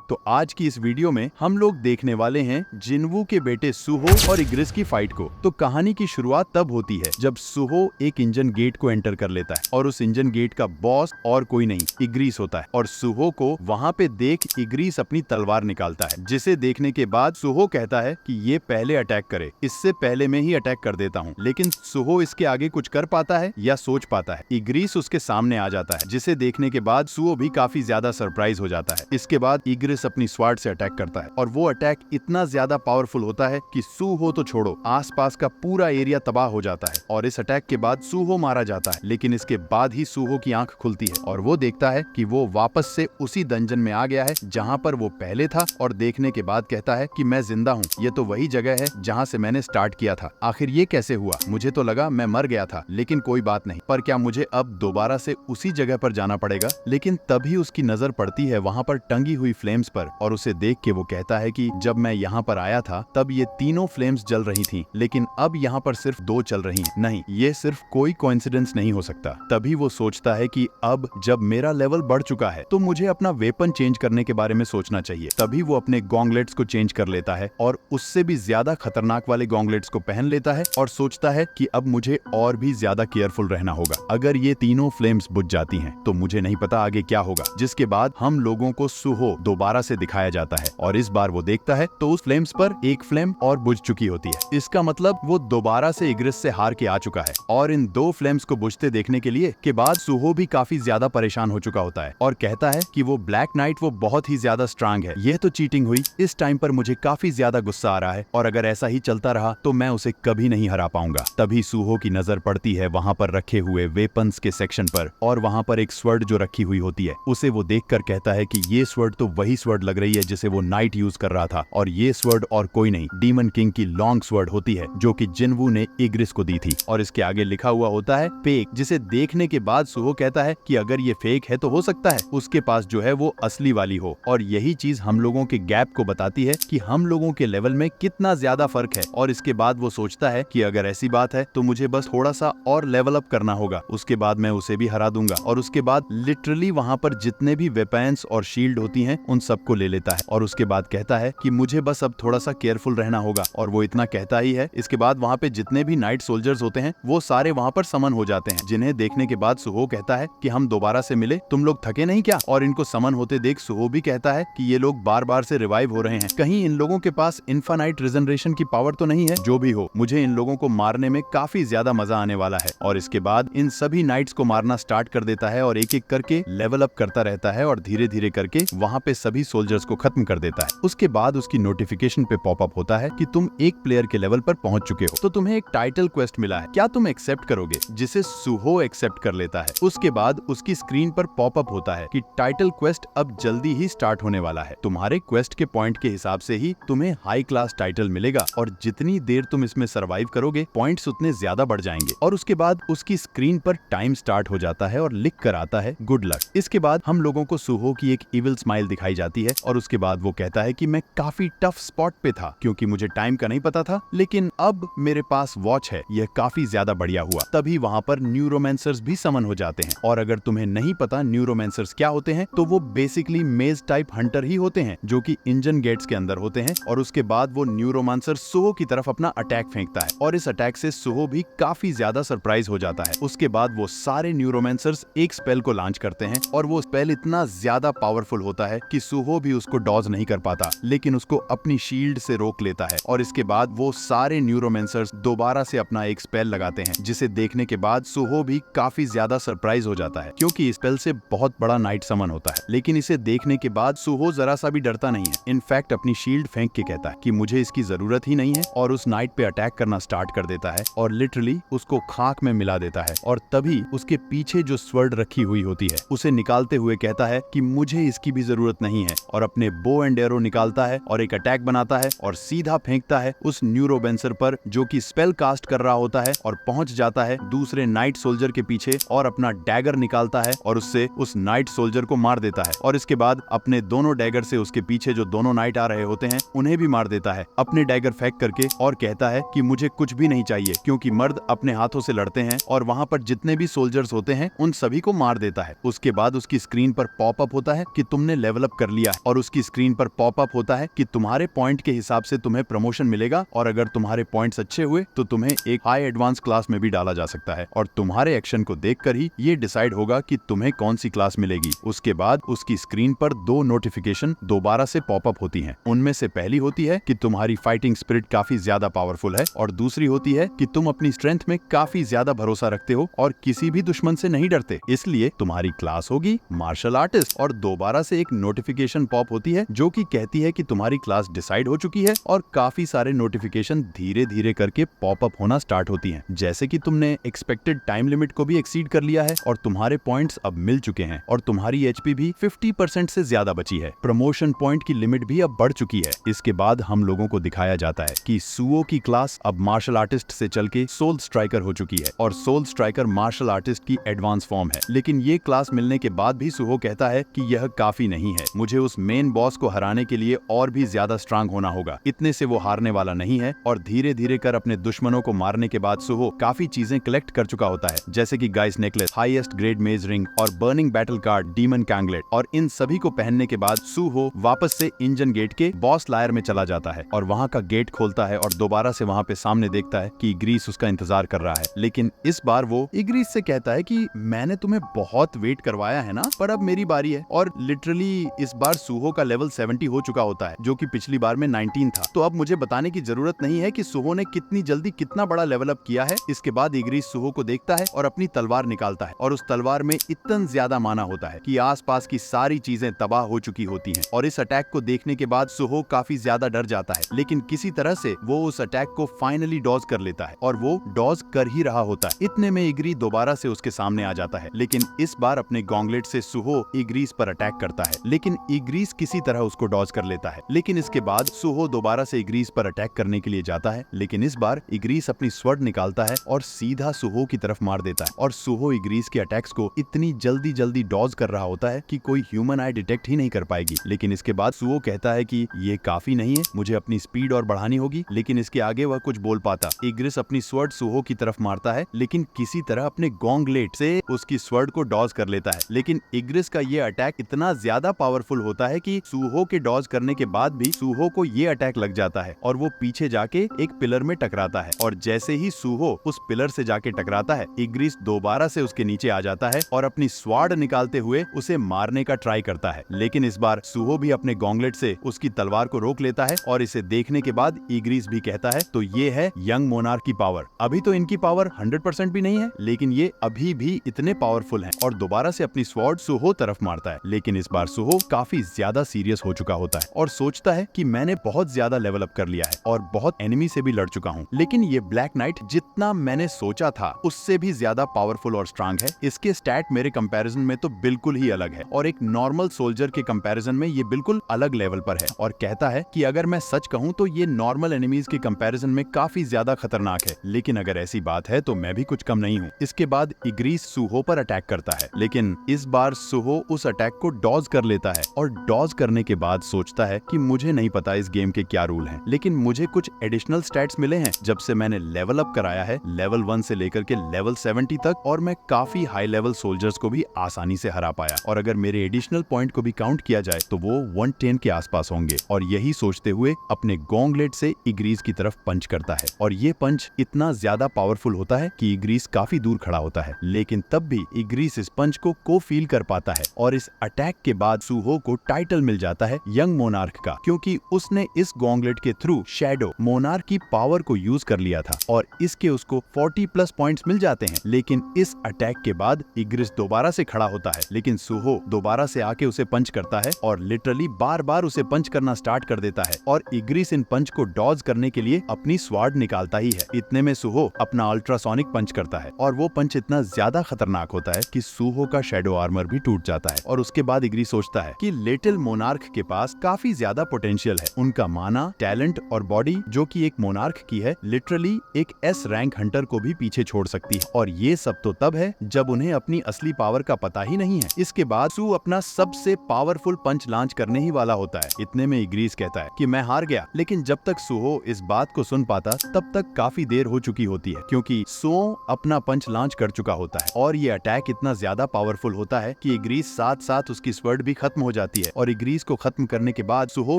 तो आज की इस वीडियो में हम लोग देखने वाले हैं जिन्वू के बेटे सुहो और इग्रिस की फाइट को। तो कहानी की शुरुआत तब होती है जब सुहो एक इंजन गेट को एंटर कर लेता है और उस इंजन गेट का बॉस और कोई नहीं इग्रिस होता है और सुहो को वहाँ पे देख इग्रिस अपनी तलवार निकालता है, जिसे देखने के बाद सुहो कहता है कि ये पहले अटैक करे, इससे पहले मैं ही अटैक कर देता हूँ। लेकिन सुहो इसके आगे कुछ कर पाता है या सोच पाता है? इग्रिस उसके सामने आ जाता है, जिसे देखने के बाद सुहो भी काफी ज्यादा सरप्राइज हो जाता है। इसके बाद इग्रिस अपनी स्वार्ड से अटैक करता है और वो अटैक इतना ज्यादा पावरफुल होता है कि सुहो तो छोड़ो, आसपास का पूरा एरिया तबाह हो जाता है और इस अटैक के बाद सुहो मारा जाता है। लेकिन इसके बाद ही सुहो की आंख खुलती है और वो देखता है कि वो वापस से उसी डंजन में आ गया है जहाँ पर वो पहले था और देखने के बाद कहता है कि मैं जिंदा हूँ, ये तो वही जगह है जहाँ से मैंने स्टार्ट किया था। आखिर ये कैसे हुआ? मुझे तो लगा मैं मर गया था, लेकिन कोई बात नहीं। पर क्या मुझे अब दोबारा से उसी जगह पर जाना पड़ेगा? लेकिन तभी उसकी नजर पड़ती है वहाँ पर टंगी हुई फ्लेम्स पर और उसे देख के वो कहता है कि जब मैं यहाँ पर आया था तब ये तीनों फ्लेम्स जल रही थी, लेकिन अब यहाँ पर सिर्फ 2 चल रही हैं। नहीं, ये सिर्फ कोई कोइंसिडेंस नहीं हो सकता। तभी वो सोचता है कि अब जब मेरा लेवल बढ़ चुका है तो मुझे अपना वेपन चेंज करने के बारे में सोचना चाहिए। तभी वो अपने गॉन्गलेट्स को चेंज कर लेता है और उससे भी ज्यादा खतरनाक वाले गॉन्गलेट्स को पहन लेता है और सोचता है कि अब मुझे और भी ज्यादा केयरफुल रहना होगा। अगर ये तीनों फ्लेम्स बुझ जाती हैं तो मुझे नहीं पता आगे क्या होगा। जिसके बाद हम लोगों को सुहो दोबारा से दिखाया जाता है और इस बार वो देखता है तो उस फ्लेम्स पर एक फ्लेम और बुझ चुकी होती है। इसका मतलब वो दोबारा से इग्रिस से हार के आ चुका है और इन 2 फ्लेम्स को बुझते देखने के बाद सुहो भी काफी ज्यादा परेशान हो चुका होता है और कहता है कि वो ब्लैक नाइट वो बहुत ही ज्यादा स्ट्रांग है, यह तो चीटिंग हुई। इस टाइम पर मुझे काफी ज्यादा गुस्सा आ रहा है और अगर ऐसा ही चलता रहा तो मैं उसे कभी नहीं हरा पाऊंगा। तभी सुहो की नजर पड़ती है वहाँ पर रखे हुए वेपन्स के सेक्शन पर और वहाँ पर एक स्वर्ड जो रखी हुई होती है उसे वो देखकर कहता है कि ये स्वर्ड तो वही स्वर्ड लग रही है जिसे वो नाइट यूज कर रहा था और ये स्वर्ड और कोई नहीं, डीमन किंग की लॉन्ग स्वर्ड होती है जो कि जिन्वू ने इग्रिस को दी थी और इसके आगे लिखा हुआ होता है फेक, जिसे देखने के बाद सुहो कहता है कि अगर ये फेक है तो हो सकता है उसके पास जो है वो असली वाली हो। और यही चीज हम लोगों के गैप को बताती है कि हम लोगों के लेवल में कितना ज्यादा फर्क है। और इसके बाद वो सोचता है कि अगर ऐसी बात है तो मुझे बस थोड़ा सा और लेवल अप करना होगा, उसके बाद मैं उसे भी हरा दूंगा। और उसके बाद लिटरली वहाँ पर जितने भी वेपन्स और शील्ड होती हैं उन सबको ले लेता है और उसके बाद कहता है कि मुझे बस अब थोड़ा सा केयरफुल रहना होगा। और वो इतना कहता ही है। इसके बाद वहाँ पे जितने भी नाइट सोल्जर्स होते हैं वो सारे वहाँ पर समन हो जाते हैं, जिन्हें देखने के बाद सुहो कहता है कि हम दोबारा से मिले, तुम लोग थके नहीं क्या? और इनको समन होते देख सुहो भी कहता है कि ये लोग बार बार से रिवाइव हो रहे हैं, कहीं इन लोगों के पास इनफाइनाइट रिजनरेशन की पावर तो नहीं है? जो भी हो, मुझे इन लोगों को मारने में काफी ज्यादा मजा आने वाला है। और इसके बाद इन सभी नाइट्स को मारना स्टार्ट कर देता है और एक एक करके लेवल अप करता रहता है और धीरे धीरे करके वहाँ पे सभी सोल्जर्स को खत्म कर देता है। उसके बाद उसकी नोटिफिकेशन पे पॉपअप होता है कि तुम एक प्लेयर के लेवल पर पहुंच चुके हो, तो तुम्हें एक टाइटल क्वेस्ट मिला है, क्या तुम एक्सेप्ट करोगे? जिसे सुहो एक्सेप्ट कर लेता है। उसके बाद उसकी स्क्रीन पर पॉपअप होता है कि टाइटल क्वेस्ट अब जल्दी ही स्टार्ट होने वाला है, तुम्हारे क्वेस्ट के पॉइंट के हिसाब से ही तुम्हें हाई क्लास टाइटल मिलेगा और जितनी देर तुम इसमें सर्वाइव करोगे पॉइंट्स उतने ज्यादा बढ़ जाएंगे। और उसके बाद उसकी स्क्रीन पर टाइम स्टार्ट हो जाता है और लिख कर आता है गुड लक। इसके बाद हम लोगों को सुहो की एक इविल स्माइल दिखाई जाती है और उसके बाद वो कहता है कि मैं काफी टफ स्पॉट पे था क्योंकि मुझे टाइम का नहीं पता था, लेकिन अब मेरे पास वॉच है, यह काफी ज्यादा बढ़िया हुआ। तभी वहाँ पर न्यूरोमेंसर्स भी समन हो जाते हैं और अगर तुम्हें नहीं पता न्यूरोमेंसर्स क्या होते हैं तो वो बेसिकली मेज टाइप हंटर ही होते हैं जो कि इंजन गेट्स के अंदर होते हैं। और उसके बाद वो न्यूरोमांसर सुहो की तरफ अपना अटैक फेंकता है और इस अटैक से सुहो भी काफी ज्यादा सरप्राइज हो जाता है। उसके बाद वो सारे न्यूरोमेंसर्स एक स्पेल को लॉन्च करते हैं और वो स्पेल इतना ज्यादा पावरफुल होता है कि सुहो भी उसको डॉज नहीं कर पाता, लेकिन उसको अपनी शील्ड से रोक लेता है। और इसके बाद वो सारे न्यूरोमेंसर्स दोबारा से अपना एक स्पेल लगाते हैं, जिसे देखने के बाद सुहो भी काफी ज्यादा सरप्राइज हो जाता है क्योंकि इस स्पेल से बहुत बड़ा नाइट समन होता है। लेकिन इसे देखने के बाद सुहो जरा सा भी डरता नहीं है, इनफैक्ट अपनी शील्ड फेंक के कहता है कि मुझे इसकी जरूरत ही नहीं है और उस नाइट पे अटैक करना स्टार्ट कर देता है और लिटरली उसको खाक में मिला देता है। और तभी उसके पीछे जो स्वर्ड रखी हुई होती है उसे निकालते हुए कहता है कि मुझे इसकी भी जरूरत नहीं है और अपने बो एंड एरो निकालता है और एक अटैक बनाता है और सीधा फेंकता है उस न्यूरोमेंसर पर जो कि स्पेल कास्ट कर रहा होता है और पहुंच जाता है दूसरे नाइट सोल्जर के पीछे और अपना डैगर निकालता है और उससे उस नाइट सोल्जर को मार देता है। और इसके बाद अपने दोनों डैगर से उसके पीछे जो दोनों नाइट आ रहे होते हैं उन्हें भी मार देता है अपने डैगर फेंक करके और कहता है कि मुझे कुछ भी नहीं चाहिए क्योंकि मर्द अपने हाथों से लड़ते हैं और वहाँ पर जितने भी सोल्जर्स होते हैं उन सभी को मार देता है। उसके बाद उसकी स्क्रीन पर पॉपअप होता है कि तुमने लेवल अप कर लिया है और उसकी स्क्रीन पर पॉपअप होता है कि तुम्हारे पॉइंट के हिसाब से तुम्हें प्रमोशन मिलेगा और अगर तुम्हारे पॉइंट्स अच्छे हुए तो तुम्हें एक हाई एडवांस क्लास में भी डाला जा सकता है और तुम्हारे एक्शन को देखकर ही ये डिसाइड होगा कि तुम्हें कौन सी क्लास मिलेगी। उसके बाद उसकी स्क्रीन पर 2 नोटिफिकेशन दोबारा से पॉपअप होती हैं। उनमें से पहली होती है कि तुम्हारी फाइटिंग स्पिरिट काफी ज्यादा पावरफुल है और दूसरी होती है कि तुम अपनी स्ट्रेंथ में काफी ज्यादा भरोसा रखते हो और किसी भी दुश्मन से नहीं डरते, इसलिए तुम्हारी क्लास होगी मार्शल आर्टिस्ट। और दोबारा से एक नोटिफिकेशन पॉप होती है जो कि कहती है कि तुम्हारी क्लास डिसाइड हो चुकी है और काफी सारे नोटिफिकेशन धीरे धीरे करके पॉपअप होना स्टार्ट होती हैं, जैसे कि तुमने एक्सपेक्टेड टाइम लिमिट को भी एक्सीड कर लिया है और तुम्हारे पॉइंट्स अब मिल चुके हैं और तुम्हारी एचपी भी 50% से ज्यादा बची है। प्रमोशन पॉइंट की लिमिट भी अब बढ़ चुकी है। इसके बाद हम लोगों को दिखाया जाता है कि सुओ की क्लास अब मार्शल आर्टिस्ट से चल के सोल स्ट्राइकर हो चुकी है और सोल स्ट्राइकर मार्शल आर्टिस्ट की एडवांस फॉर्म है। लेकिन ये क्लास मिलने के बाद भी सुहो कहता है कि यह काफी नहीं है, मुझे उस मेन बॉस को हराने के लिए और भी ज्यादा स्ट्रांग होना होगा। इतने से वो हारने वाला नहीं है और धीरे धीरे कर अपने दुश्मनों को मारने के बाद सुहो काफी चीजें कलेक्ट कर चुका होता है, जैसे कि गाइस नेकलेस, हाईएस्ट ग्रेड मेज रिंग और बर्निंग बैटल कार्ड, डीमन कैंगलेट। और इन सभी को पहनने के बाद सुहो वापस से इंजन गेट के बॉस लायर में चला जाता है और वहाँ का गेट खोलता है और दोबारा से वहाँ पे सामने देखता है कि इग्रीस उसका इंतजार कर रहा है। लेकिन इस बार वो इग्रीस से कहता है कि मैंने तुम्हें बहुत वेट करवाया है ना, पर अब मेरी बारी है। और लिटरली इस बार सुहो का लेवल 70 हो चुका होता है, जो कि पिछली बार में 19 था। तो अब मुझे बताने की जरूरत नहीं है कि सुहो ने कितनी जल्दी कितना बड़ा लेवल अप किया है। इसके बाद इग्रीस सुहो को देखता है और अपनी तलवार निकालता है और उस तलवार में इतना ज्यादा माना होता है कि आसपास की सारी चीजें तबाह हो चुकी होती हैं। और इस अटैक को देखने के बाद सुहो काफी ज्यादा डर जाता है, लेकिन किसी तरह से वो उस अटैक को फाइनली डॉज कर लेता है और वो डॉज कर ही रहा होता है। इतने में इग्री दोबारा से उसके सामने आ जाता है, लेकिन इस बार अपने गॉन्गलेट से सुहो इग्रीस पर अटैक करता है, लेकिन इग्रीस किसी तरह उसको डॉज कर लेता है। लेकिन इसके बाद सुहो दोबारा से इग्रीस पर अटैक करने के लिए जाता है, लेकिन इस बार इग्रीस अपनी स्वॉर्ड निकालता है और सीधा सुहो की तरफ मार देता है और सुहो इग्रीस के अटैक्स को इतनी जल्दी डॉज कर रहा होता है कि कोई ह्यूमन आई डिटेक्ट ही नहीं कर पाएगी। लेकिन इसके बाद सुहो कहता है कि ये काफी नहीं है, मुझे अपनी स्पीड और बढ़ानी होगी। लेकिन इसके आगे वह कुछ बोल पाता। इग्रिस अपनी स्वॉर्ड सुहो की तरफ मारता है, लेकिन किसी तरह अपने गॉन्गलेट से उसकी स्वॉर्ड को डॉज कर लेता है। लेकिन इग्रिस का ये अटैक इतना ज्यादा पावरफुल होता है कि सुहो के डॉज करने के बाद भी सुहो को ये अटैक लग जाता है और वो पीछे जाके एक पिलर में टकराता है। और जैसे ही सुहो उस पिलर से जाके टकराता है, इग्रिस दोबारा से उसके नीचे आ जाता है और अपनी स्वॉर्ड निकालते हुए उसे मारने का ट्राई करता है। लेकिन इस बार सुहो भी अपने गॉन्गलेट से उसकी तलवार को रोक लेता है और इसे देखने के बाद इग्रिस भी कहता है, तो ये है यंग मोनार्क की पावर। अभी तो इनकी पावर 100% भी नहीं है, लेकिन ये अभी भी इतने पावरफुल हैं। और दोबारा से अपनी स्वॉर्ड सुहो तरफ मारता है, लेकिन इस बार सुहो काफी ज्यादा सीरियस हो चुका होता है और सोचता है कि मैंने बहुत ज्यादा लेवल अप कर लिया है और बहुत एनिमी से भी लड़ चुका हूँ, लेकिन ये ब्लैक नाइट जितना मैंने सोचा था उससे भी ज्यादा पावरफुल और स्ट्रांग है। इसके स्टैट मेरे कंपैरिजन में तो बिल्कुल ही अलग है और एक नॉर्मल सोल्जर के कंपैरिजन में ये बिल्कुल अलग लेवल पर है। और कहता है कि अगर मैं सच कहूँ तो ये नॉर्मल एनिमीज के कंपैरिजन में काफी ज्यादा खतरनाक है, लेकिन अगर ऐसी बात है तो मैं भी कुछ कम नहीं हूँ। इसके बाद इग्रीस सुहो पर अटैक करता है, लेकिन इस बार सुहो उस अटैक को डॉज कर लेता है और डॉज करने के बाद सोचता है कि मुझे नहीं पता इस गेम के क्या रूल हैं, लेकिन मुझे कुछ एडिशनल स्टैट्स मिले हैं जब से मैंने लेवल अप कराया है, लेवल 1 से लेकर के लेवल 70 तक, और मैं काफी हाई लेवल सोल्जर्स को भी आसानी से हरा पाया। और अगर मेरे एडिशनल पॉइंट को भी काउंट किया जाए तो वो 110 के आसपास होंगे। और यही सोचते हुए अपने गॉन्गलेट से इग्रीस की तरफ पंच करता है और ये पंच इतना ज्यादा पावरफुल होता है कि इग्रीस काफी दूर खड़ा होता है, लेकिन तब भी इग्रीस इस पंच को फील कर पाता है। और इस अटैक के बाद सुहो को टाइटल मिल जाता है यंग मोनार्क का, क्योंकि उसने इस गॉन्गलेट के थ्रू शैडो मोनार्क की पावर को यूज कर लिया था और इसके उसको 40+ पॉइंट्स मिल जाते हैं। लेकिन इस अटैक के बाद इग्रिस दोबारा से खड़ा होता है, लेकिन सुहो दोबारा से आके उसे पंच करता है और लिटरली बार बार उसे पंच करना स्टार्ट कर देता है और इग्रिस इन पंच को डॉज करने के लिए अपनी स्वॉर्ड निकालता ही है। इतने में सुहो अपना अल्ट्रासोनिक पंच करता है और वो पंच इतना ज्यादा खतरनाक होता है कि सुहो का शैडो आर्मर भी टूट जाता है। और उसके बाद इग्रिस सोचता है कि लिटिल मोनार्क के पास काफी ज्यादा पोटेंशियल है। उनका माना, टैलेंट और बॉडी जो कि एक मोनार्क की है, लिटरली एक S रैंक हंटर को भी पीछे छोड़ सकती है। और ये सब तो तब है जब उन्हें अपनी असली पावर का पता ही नहीं है। इसके बाद सू अपना सबसे पावरफुल पंच लॉन्च करने ही वाला होता है। इतने में इग्रीस कहता है कि मैं हार गया, लेकिन जब तक सुहो इस बात को सुन पाता तब तक काफी देर हो चुकी होती है, क्योंकि सो अपना पंच लॉन्च कर चुका होता है और ये अटैक इतना ज्यादा पावरफुल होता है कि इग्रीस साथ साथ उसकी स्वर्ड भी खत्म हो जाती जाती है और इग्रीस को खत्म करने के बाद सुहो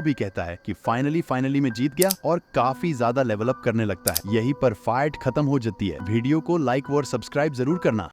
भी कहता है कि फाइनली मैं जीत गया और काफी ज्यादा लेवल अप करने लगता है। यही पर फाइट खत्म हो जाती है। वीडियो को लाइक और सब्सक्राइब जरूर करना।